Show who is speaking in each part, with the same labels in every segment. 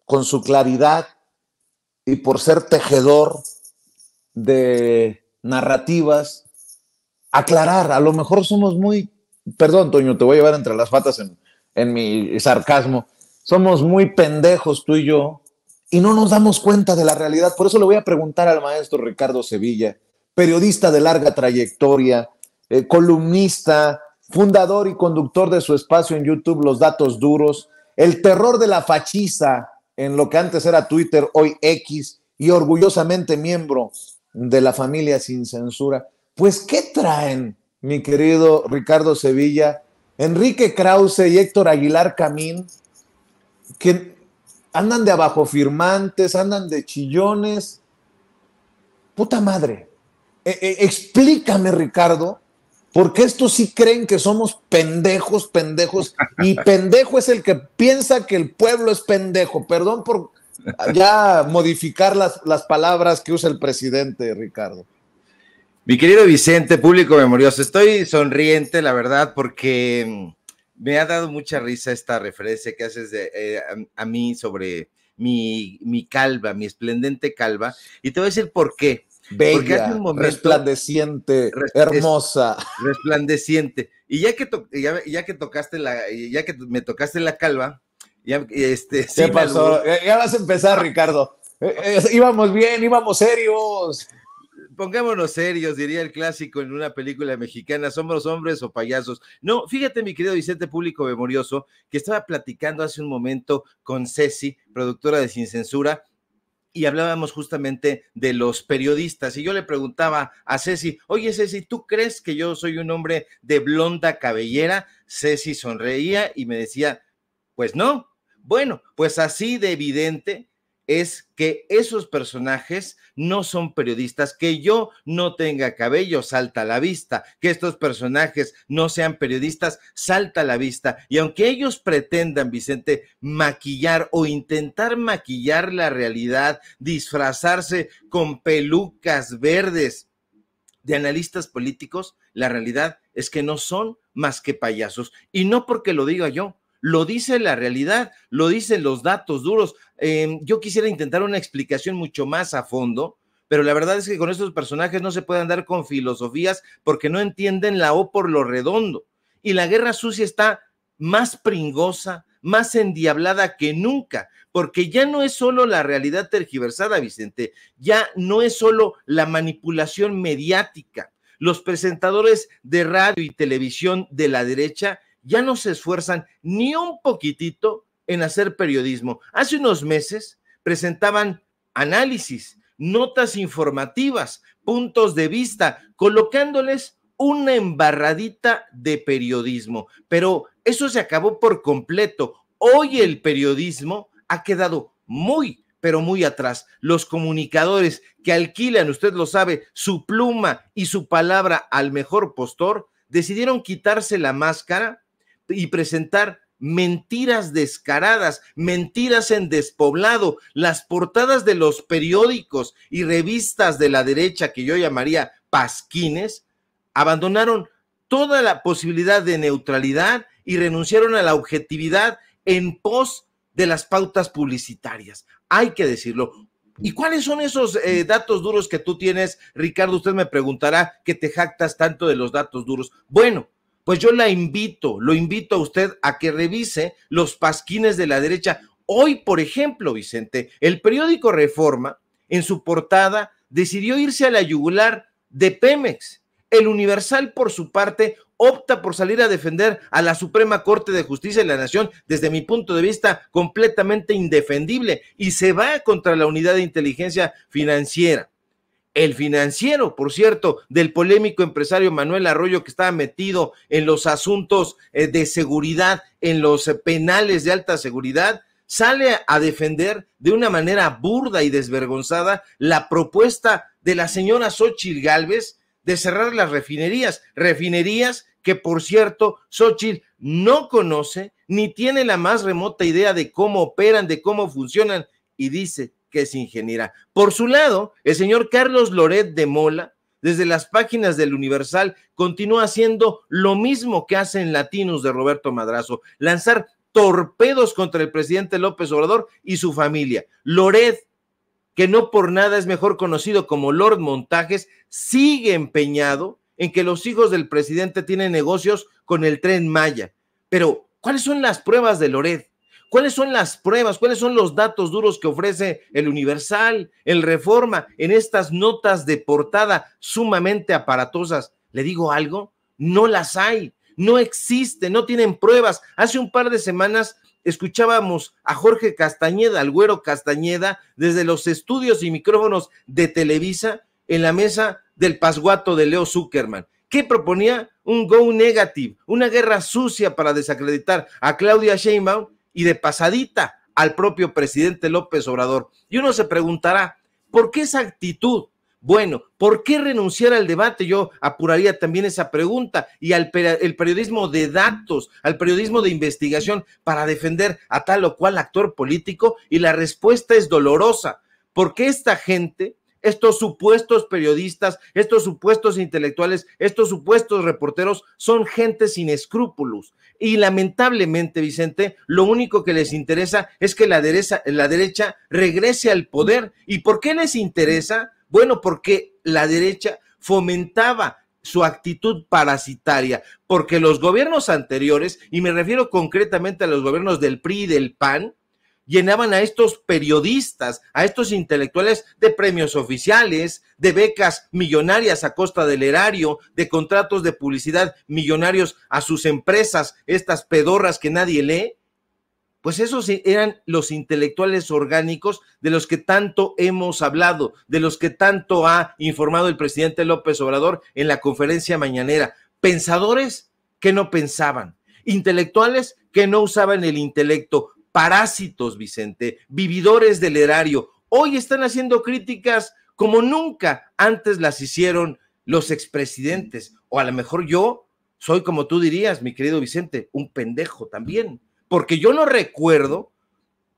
Speaker 1: con su claridad y por ser tejedor de narrativas, aclarar. A lo mejor somos muy, perdón, Toño, te voy a llevar entre las patas en mi sarcasmo, somos muy pendejos tú y yo y no nos damos cuenta de la realidad. Por eso le voy a preguntar al maestro Ricardo Sevilla, periodista de larga trayectoria, columnista, fundador y conductor de su espacio en YouTube, Los Datos Duros, el terror de la fachiza en lo que antes era Twitter, hoy X, y orgullosamente miembro de la familia Sin Censura. Pues, ¿qué traen, mi querido Ricardo Sevilla, Enrique Krause y Héctor Aguilar Camín, que andan de abajo firmantes, andan de chillones? Puta madre. Explícame, Ricardo, porque estos sí creen que somos pendejos, y pendejo es el que piensa que el pueblo es pendejo. Perdón por ya modificar las palabras que usa el presidente, Ricardo.
Speaker 2: Mi querido Vicente, público memorioso, estoy sonriente, la verdad, porque me ha dado mucha risa esta referencia que haces a mí sobre mi calva, mi esplendente calva, y te voy a decir por qué.
Speaker 1: Bella, porque hace un momento, resplandeciente, hermosa.
Speaker 2: Resplandeciente. Y ya que tocaste ya que me tocaste la calva, ya,
Speaker 1: ¿qué pasó? Ya vas a empezar, Ricardo. Íbamos bien, íbamos serios.
Speaker 2: Pongámonos serios, diría el clásico en una película mexicana, ¿somos hombres o payasos? No, fíjate, mi querido Vicente, público memorioso, que estaba platicando hace un momento con Ceci, productora de Sin Censura, y hablábamos justamente de los periodistas, y yo le preguntaba a Ceci, oye Ceci, ¿tú crees que yo soy un hombre de blonda cabellera? Ceci sonreía y me decía, pues no. Bueno, pues así de evidente es que esos personajes no son periodistas. Que yo no tenga cabello salta a la vista, que estos personajes no sean periodistas salta a la vista, y aunque ellos pretendan, Vicente, maquillar o intentar maquillar la realidad, disfrazarse con pelucas verdes de analistas políticos, la realidad es que no son más que payasos, y no porque lo diga yo, lo dice la realidad, lo dicen los datos duros. Yo quisiera intentar una explicación mucho más a fondo, pero la verdad es que con estos personajes no se puede andar con filosofías porque no entienden la O por lo redondo. Y la guerra sucia está más pringosa, más endiablada que nunca, porque ya no es solo la realidad tergiversada, Vicente, ya no es solo la manipulación mediática. Los presentadores de radio y televisión de la derecha ya no se esfuerzan ni un poquitito en hacer periodismo. Hace unos meses presentaban análisis, notas informativas, puntos de vista, colocándoles una embarradita de periodismo, pero eso se acabó por completo. Hoy el periodismo ha quedado muy, pero muy atrás. Los comunicadores que alquilan, usted lo sabe, su pluma y su palabra al mejor postor, decidieron quitarse la máscara y presentar mentiras descaradas, mentiras en despoblado. Las portadas de los periódicos y revistas de la derecha, que yo llamaría pasquines, abandonaron toda la posibilidad de neutralidad y renunciaron a la objetividad en pos de las pautas publicitarias. Hay que decirlo. ¿Y cuáles son esos datos duros que tú tienes, Ricardo? Usted me preguntará que te jactas tanto de los datos duros. Bueno, pues yo lo invito a usted a que revise los pasquines de la derecha. Hoy, por ejemplo, Vicente, el periódico Reforma, en su portada, decidió irse a la yugular de Pemex. El Universal, por su parte, opta por salir a defender a la Suprema Corte de Justicia de la Nación, desde mi punto de vista, completamente indefendible, y se va contra la Unidad de Inteligencia Financiera. El Financiero, por cierto, del polémico empresario Manuel Arroyo, que estaba metido en los asuntos de seguridad, en los penales de alta seguridad, sale a defender de una manera burda y desvergonzada la propuesta de la señora Xóchitl Gálvez de cerrar las refinerías que, por cierto, Xóchitl no conoce ni tiene la más remota idea de cómo operan, de cómo funcionan, y dice que es ingeniera. Por su lado, el señor Carlos Loret de Mola, desde las páginas del Universal, continúa haciendo lo mismo que hace en Latinos de Roberto Madrazo, lanzar torpedos contra el presidente López Obrador y su familia. Loret, que no por nada es mejor conocido como Lord Montajes, sigue empeñado en que los hijos del presidente tienen negocios con el Tren Maya. Pero, ¿cuáles son las pruebas de Loret? ¿Cuáles son las pruebas? ¿Cuáles son los datos duros que ofrece el Universal, el Reforma, en estas notas de portada sumamente aparatosas? ¿Le digo algo? No las hay, no existen, no tienen pruebas. Hace un par de semanas escuchábamos a Jorge Castañeda, al Güero Castañeda, desde los estudios y micrófonos de Televisa en la mesa del pasguato de Leo Zuckerman. ¿Qué proponía? Un go negative, una guerra sucia para desacreditar a Claudia Sheinbaum y de pasadita al propio presidente López Obrador. Y uno se preguntará, ¿por qué esa actitud? Bueno, ¿por qué renunciar al debate? Yo apuraría también esa pregunta y el periodismo de datos, al periodismo de investigación para defender a tal o cual actor político, y la respuesta es dolorosa. ¿Por qué esta gente, estos supuestos periodistas, estos supuestos intelectuales, estos supuestos reporteros son gente sin escrúpulos? Y lamentablemente, Vicente, lo único que les interesa es que la derecha regrese al poder. ¿Y por qué les interesa? Bueno, porque la derecha fomentaba su actitud parasitaria, porque los gobiernos anteriores, y me refiero concretamente a los gobiernos del PRI y del PAN, llenaban a estos periodistas, a estos intelectuales de premios oficiales, de becas millonarias a costa del erario, de contratos de publicidad millonarios a sus empresas, estas pedorras que nadie lee. Pues esos eran los intelectuales orgánicos de los que tanto hemos hablado, de los que tanto ha informado el presidente López Obrador en la conferencia mañanera. Pensadores que no pensaban, intelectuales que no usaban el intelecto, parásitos, Vicente, vividores del erario. Hoy están haciendo críticas como nunca antes las hicieron los expresidentes. O a lo mejor yo soy, como tú dirías, mi querido Vicente, un pendejo también. Porque yo no recuerdo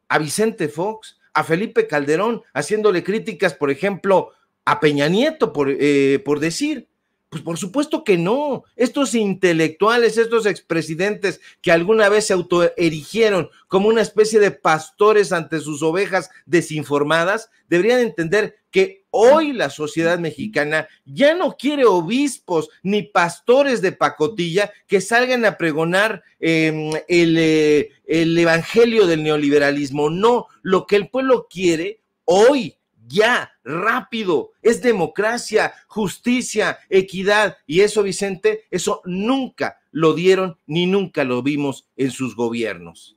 Speaker 2: a Vicente Fox, a Felipe Calderón, haciéndole críticas, por ejemplo, a Peña Nieto, por decir. Pues por supuesto que no. Estos intelectuales, estos expresidentes que alguna vez se autoerigieron como una especie de pastores ante sus ovejas desinformadas, deberían entender que hoy la sociedad mexicana ya no quiere obispos ni pastores de pacotilla que salgan a pregonar el evangelio del neoliberalismo. No, lo que el pueblo quiere hoy, ya, rápido, es democracia, justicia, equidad, y eso, Vicente, eso nunca lo dieron ni nunca lo vimos en sus gobiernos.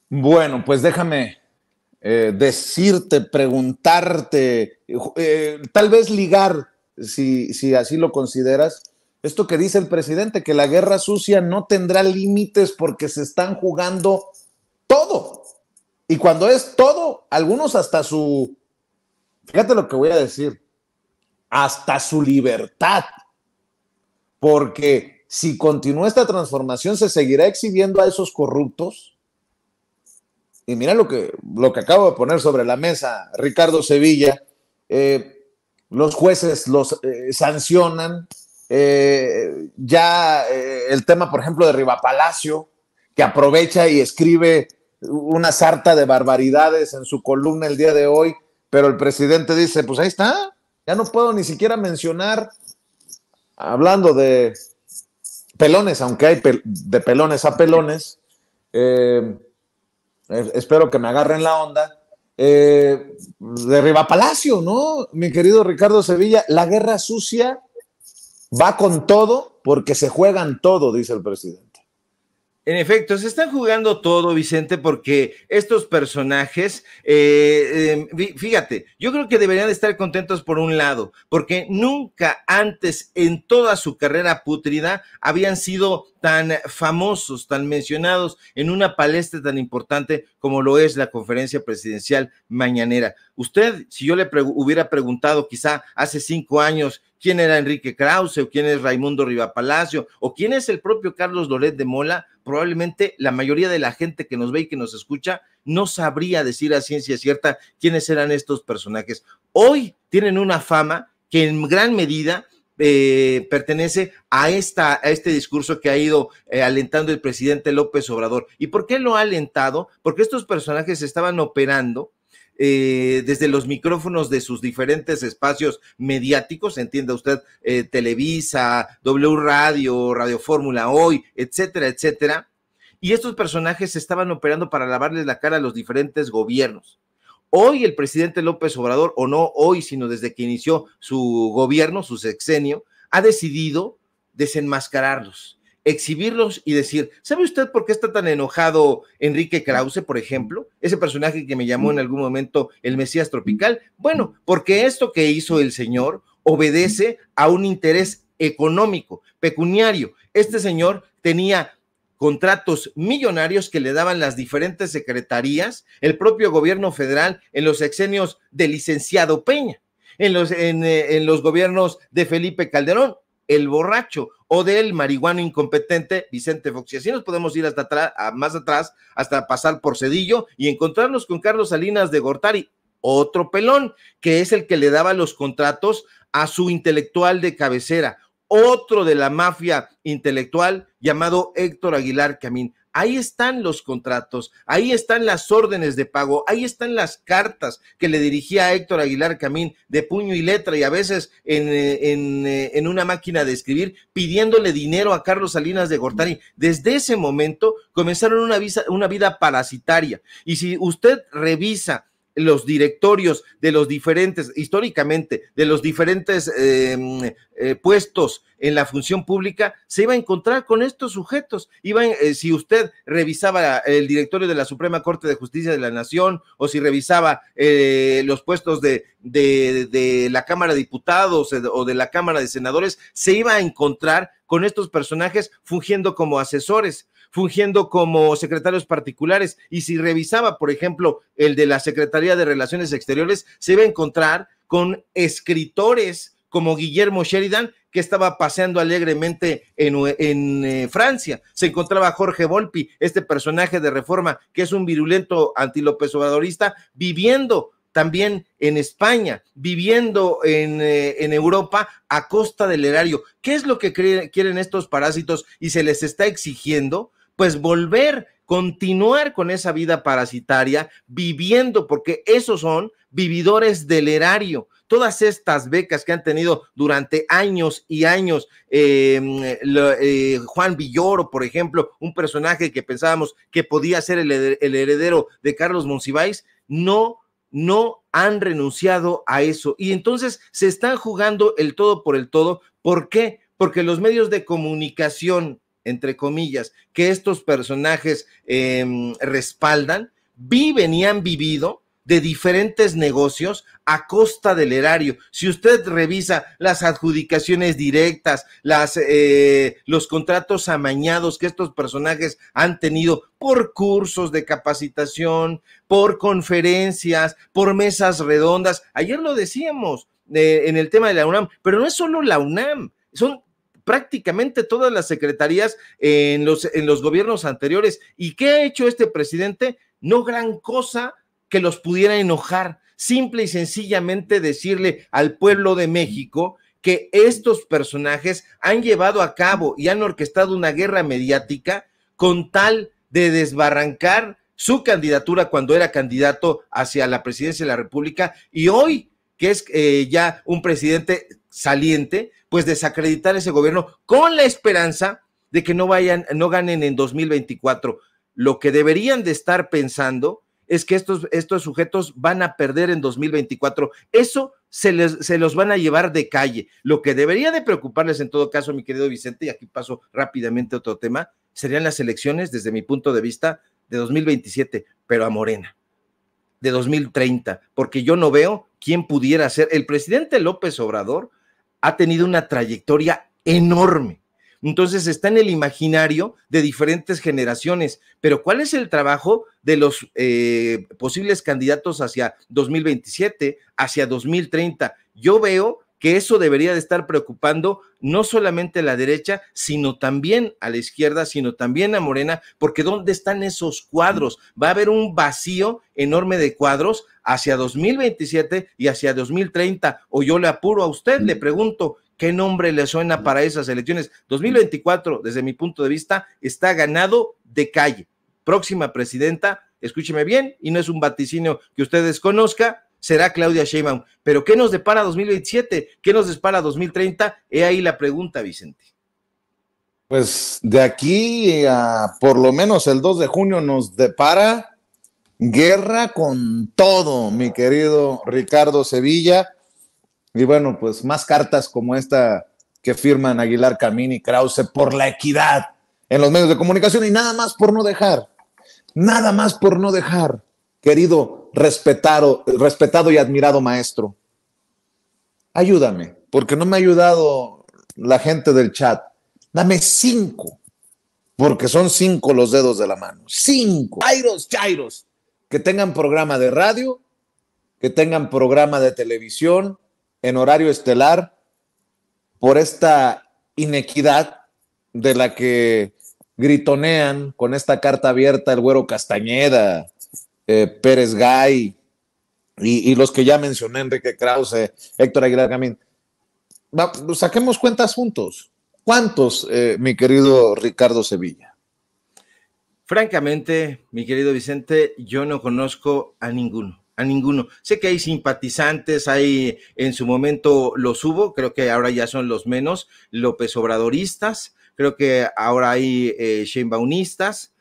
Speaker 1: Bueno, pues déjame decirte, preguntarte, tal vez ligar, si así lo consideras, esto que dice el presidente, que la guerra sucia no tendrá límites porque se están jugando todo. Y cuando es todo, algunos hasta su, fíjate lo que voy a decir, hasta su libertad. Porque si continúa esta transformación, se seguirá exhibiendo a esos corruptos. Y mira lo que acabo de poner sobre la mesa, Ricardo Sevilla. Los jueces los sancionan. El tema, por ejemplo, de Rivapalacio, que aprovecha y escribe una sarta de barbaridades en su columna el día de hoy, pero el presidente dice, pues ahí está, ya no puedo ni siquiera mencionar, hablando de pelones, aunque hay de pelones a pelones, espero que me agarren la onda, de Rivapalacio, ¿no? Mi querido Ricardo Sevilla, la guerra sucia va con todo porque se juegan todo, dice el presidente.
Speaker 2: En efecto, se están jugando todo, Vicente, porque estos personajes, fíjate, yo creo que deberían estar contentos por un lado, porque nunca antes en toda su carrera pútrida habían sido tan famosos, tan mencionados en una palestra tan importante como lo es la conferencia presidencial mañanera. Usted, si yo le hubiera preguntado quizá hace 5 años quién era Enrique Krause, o quién es Raimundo Rivapalacio, o quién es el propio Carlos Loret de Mola, probablemente la mayoría de la gente que nos ve y que nos escucha no sabría decir a ciencia cierta quiénes eran estos personajes. Hoy tienen una fama que en gran medida pertenece a este discurso que ha ido alentando el presidente López Obrador. ¿Y por qué lo ha alentado? Porque estos personajes estaban operando desde los micrófonos de sus diferentes espacios mediáticos, entienda usted, Televisa, W Radio, Radio Fórmula Hoy, etcétera, etcétera, y estos personajes estaban operando para lavarles la cara a los diferentes gobiernos. Hoy el presidente López Obrador, o no hoy, sino desde que inició su gobierno, su sexenio, ha decidido desenmascararlos, exhibirlos y decir, ¿sabe usted por qué está tan enojado Enrique Krause, por ejemplo? Ese personaje que me llamó en algún momento el Mesías Tropical. Bueno, porque esto que hizo el señor obedece a un interés económico, pecuniario. Este señor tenía contratos millonarios que le daban las diferentes secretarías, el propio gobierno federal en los sexenios del licenciado Peña, en los gobiernos de Felipe Calderón, el borracho, o del marihuano incompetente Vicente Fox. Y así nos podemos ir hasta atrás, más atrás, hasta pasar por Cedillo y encontrarnos con Carlos Salinas de Gortari, otro pelón, que es el que le daba los contratos a su intelectual de cabecera, otro de la mafia intelectual llamado Héctor Aguilar Camín. Ahí están los contratos, ahí están las órdenes de pago, ahí están las cartas que le dirigía a Héctor Aguilar Camín de puño y letra y a veces en una máquina de escribir pidiéndole dinero a Carlos Salinas de Gortari. Desde ese momento comenzaron una vida parasitaria. Y si usted revisa los directorios de los diferentes, históricamente, de los diferentes puestos en la función pública, se iba a encontrar con estos sujetos. Si usted revisaba el directorio de la Suprema Corte de Justicia de la Nación, o si revisaba los puestos de la Cámara de Diputados o de la Cámara de Senadores, se iba a encontrar con estos personajes fungiendo como asesores, fungiendo como secretarios particulares. Y si revisaba, por ejemplo, el de la Secretaría de Relaciones Exteriores, se iba a encontrar con escritores como Guillermo Sheridan, que estaba paseando alegremente en Francia. Se encontraba Jorge Volpi, este personaje de Reforma, que es un virulento antilópez obradorista, viviendo también en España, viviendo en Europa a costa del erario. ¿Qué es lo que quieren estos parásitos y se les está exigiendo? Pues continuar con esa vida parasitaria, viviendo, porque esos son vividores del erario. Todas estas becas que han tenido durante años y años, Juan Villoro, por ejemplo, un personaje que pensábamos que podía ser el heredero de Carlos Monsiváis, no han renunciado a eso. Y entonces se están jugando el todo por el todo. ¿Por qué? Porque los medios de comunicación, entre comillas, que estos personajes respaldan, viven y han vivido de diferentes negocios a costa del erario. Si usted revisa las adjudicaciones directas, los contratos amañados que estos personajes han tenido por cursos de capacitación, por conferencias, por mesas redondas. Ayer lo decíamos en el tema de la UNAM, pero no es solo la UNAM, son prácticamente todas las secretarías en los gobiernos anteriores. ¿Y qué ha hecho este presidente? No gran cosa que los pudiera enojar, simple y sencillamente decirle al pueblo de México que estos personajes han llevado a cabo y han orquestado una guerra mediática con tal de desbarrancar su candidatura cuando era candidato hacia la presidencia de la República, y hoy, que es ya un presidente saliente, pues desacreditar ese gobierno con la esperanza de que no ganen en 2024. Lo que deberían de estar pensando es que estos sujetos van a perder en 2024. Eso se los van a llevar de calle. Lo que debería de preocuparles en todo caso, mi querido Vicente, y aquí paso rápidamente a otro tema, serían las elecciones, desde mi punto de vista, de 2027, pero a Morena, de 2030, porque yo no veo quién pudiera ser. El presidente López Obrador ha tenido una trayectoria enorme. Entonces está en el imaginario de diferentes generaciones, pero ¿cuál es el trabajo de los posibles candidatos hacia 2027, hacia 2030? Yo veo que eso debería de estar preocupando no solamente a la derecha, sino también a la izquierda, sino también a Morena, porque ¿dónde están esos cuadros? Va a haber un vacío enorme de cuadros hacia 2027 y hacia 2030, o yo le apuro a usted, le pregunto, ¿Qué nombre le suena para esas elecciones? 2024, desde mi punto de vista, está ganado de calle. Próxima presidenta, escúcheme bien, y no es un vaticinio que usted desconozca, será Claudia Sheinbaum. Pero ¿qué nos depara 2027? ¿Qué nos depara 2030? He ahí la pregunta, Vicente.
Speaker 1: Pues de aquí a por lo menos el 2 de junio nos depara guerra con todo, mi querido Ricardo Sevilla. Y bueno, pues más cartas como esta que firman Aguilar Camín y Krause por la equidad en los medios de comunicación y nada más por no dejar, querido, respetado y admirado maestro. Ayúdame, porque no me ha ayudado la gente del chat. Dame 5, porque son 5 los dedos de la mano. 5. Chairos, que tengan programa de radio, que tengan programa de televisión en horario estelar, por esta inequidad de la que gritonean con esta carta abierta el Güero Castañeda, Pérez Gay y los que ya mencioné, Enrique Krause, Héctor Aguilar Camín. Saquemos cuentas juntos. ¿Cuántos, mi querido Ricardo Sevilla?
Speaker 2: Francamente, mi querido Vicente, yo no conozco a ninguno. Sé que hay simpatizantes, hay en su momento los hubo, creo que ahora ya son los menos, López Obradoristas, creo que ahora hay Sheinbaumistas,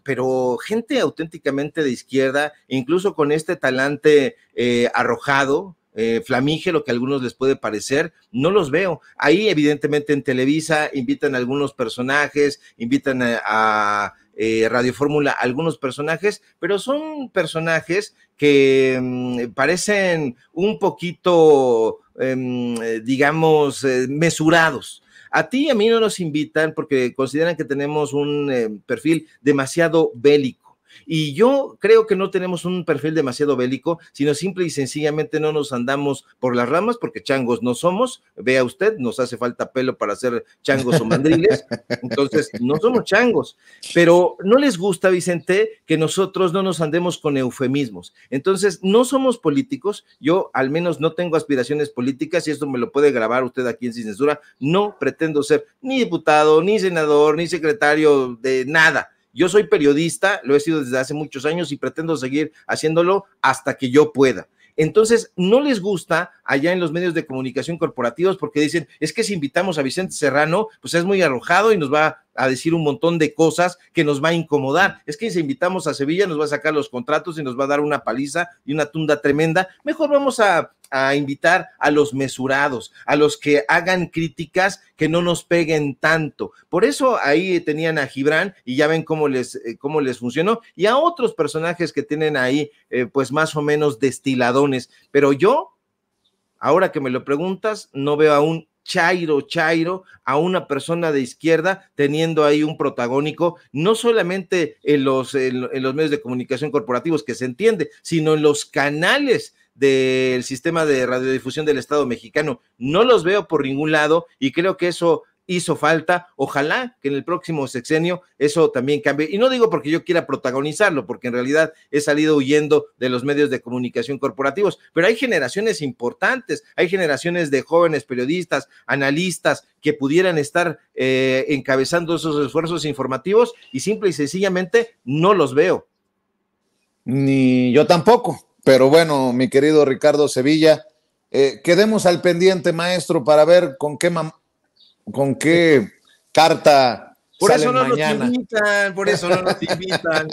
Speaker 2: pero gente auténticamente de izquierda, incluso con este talante arrojado, flamígero que a algunos les puede parecer, no los veo. Ahí evidentemente en Televisa invitan a algunos personajes, invitan a Radio Fórmula algunos personajes, pero son personajes que parecen un poquito, digamos, mesurados. A ti y a mí no nos invitan porque consideran que tenemos un perfil demasiado bélico. Y yo creo que no tenemos un perfil demasiado bélico, sino simple y sencillamente no nos andamos por las ramas, porque changos no somos. Vea usted, nos hace falta pelo para ser changos o mandriles, entonces no somos changos. Pero no les gusta, Vicente, que nosotros no nos andemos con eufemismos. Entonces, no somos políticos, yo al menos no tengo aspiraciones políticas, y esto me lo puede grabar usted aquí en Sin Censura. No pretendo ser ni diputado, ni senador, ni secretario de nada. Yo soy periodista, lo he sido desde hace muchos años y pretendo seguir haciéndolo hasta que yo pueda. Entonces, no les gusta allá en los medios de comunicación corporativos porque dicen, es que si invitamos a Vicente Serrano, pues es muy arrojado y nos va a decir un montón de cosas que nos va a incomodar. Es que si invitamos a Sevilla nos va a sacar los contratos y nos va a dar una paliza y una tunda tremenda. Mejor vamos a invitar a los mesurados, a los que hagan críticas que no nos peguen tanto. Por eso ahí tenían a Gibran y ya ven cómo les funcionó, y a otros personajes que tienen ahí, pues más o menos destiladones. Pero yo, ahora que me lo preguntas, no veo a un chairo, a una persona de izquierda teniendo ahí un protagónico, no solamente en los medios de comunicación corporativos, que se entiende, sino en los canales del sistema de radiodifusión del Estado mexicano. No los veo por ningún lado y creo que eso hizo falta. Ojalá que en el próximo sexenio eso también cambie. Y no digo porque yo quiera protagonizarlo, porque en realidad he salido huyendo de los medios de comunicación corporativos, pero hay generaciones importantes, hay generaciones de jóvenes periodistas, analistas que pudieran estar encabezando esos esfuerzos informativos y simple y sencillamente no los veo.
Speaker 1: Ni yo tampoco. Pero bueno, mi querido Ricardo Sevilla, quedemos al pendiente, maestro, para ver con qué carta
Speaker 2: por
Speaker 1: salen
Speaker 2: eso no
Speaker 1: mañana.
Speaker 2: Por eso no nos invitan.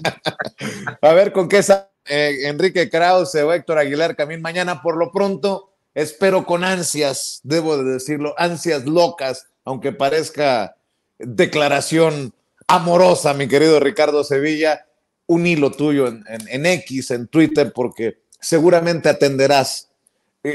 Speaker 1: A ver con qué sale Enrique Krause o Héctor Aguilar Camín mañana. Por lo pronto, espero con ansias, debo de decirlo, ansias locas, aunque parezca declaración amorosa, mi querido Ricardo Sevilla, un hilo tuyo en X, en Twitter, porque seguramente atenderás.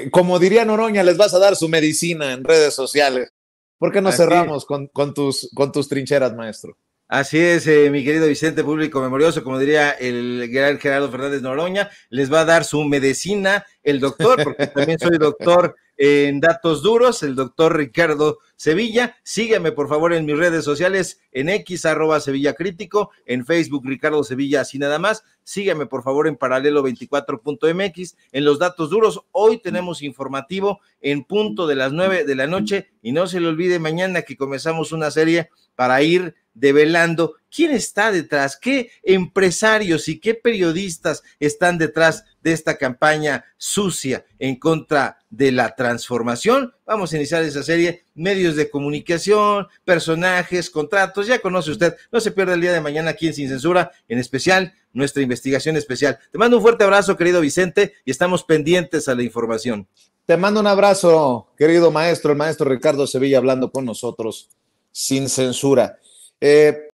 Speaker 1: Como diría Noroña, les vas a dar su medicina en redes sociales. ¿Por qué no cerramos con tus trincheras, maestro?
Speaker 2: Así es, mi querido Vicente, público memorioso, como diría el gran Gerardo Fernández Noroña, les va a dar su medicina el doctor, porque también soy doctor en Datos Duros, el doctor Ricardo Sevilla. Sígueme por favor en mis redes sociales, en X, @Sevilla Crítico, en Facebook, Ricardo Sevilla, así nada más. Sígueme por favor en paralelo24.mx, en los Datos Duros. Hoy tenemos informativo en punto de las 9 de la noche, y no se le olvide mañana que comenzamos una serie para ir develando quién está detrás, qué empresarios y qué periodistas están detrás de esta campaña sucia en contra de la transformación. Vamos a iniciar esa serie, medios de comunicación, personajes, contratos, ya conoce usted. No se pierda el día de mañana aquí en Sin Censura, en especial nuestra investigación especial. Te mando un fuerte abrazo, querido Vicente, y estamos pendientes a la información.
Speaker 1: Te mando un abrazo, querido maestro, el maestro Ricardo Sevilla hablando con nosotros sin censura.